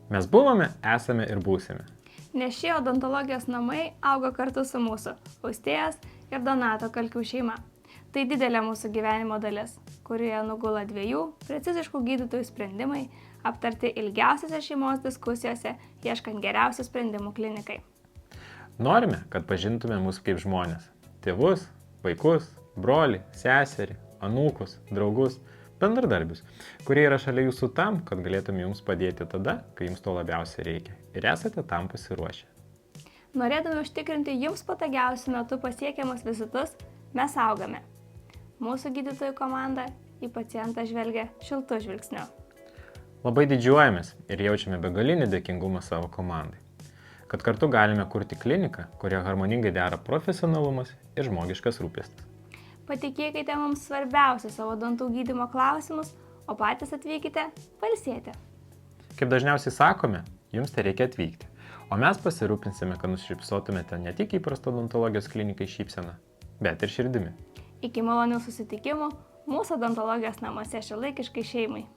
Mes buvome, esame ir būsime. Nes šie odontologijos namai auga kartu su mūsų Austėjos ir Donato Kalkių šeima. Tai didelė mūsų gyvenimo dalis, kurioje nugula dviejų preciziškų gydytojų sprendimai aptarti ilgiausiose šeimos diskusijose, ieškant geriausių sprendimų klinikai. Norime, kad pažintume mus kaip žmonės. Tėvus, vaikus, brolį, seserį, anūkus, draugus, bendradarbius, kurie yra šalia jūsų tam, kad galėtume jums padėti tada, kai jums to labiausiai reikia. Ir esate tam pasiruošę. Norėdami užtikrinti jums patogiausiu metu pasiekiamus vizitus, mes augame. Mūsų gydytojų komanda į pacientą žvelgia šiltu žvilgsniu. Labai didžiuojamės ir jaučiame begalinį dėkingumą savo komandai, kad kartu galime kurti kliniką, kurioje harmoningai dera profesionalumas ir žmogiškas rūpestis. Patikėkite mums svarbiausius savo dantų gydymo klausimus, o patys atvykite pailsėti. Kaip dažniausiai sakome, jums tai reikia atvykti, o mes pasirūpinsime, kad nušypsotumėte ne tik įprasto odontologijos klinikai šypseną, bet ir širdimi. Iki malonių susitikimų mūsų odontologijos namuose šiuolaikiškai šeimai.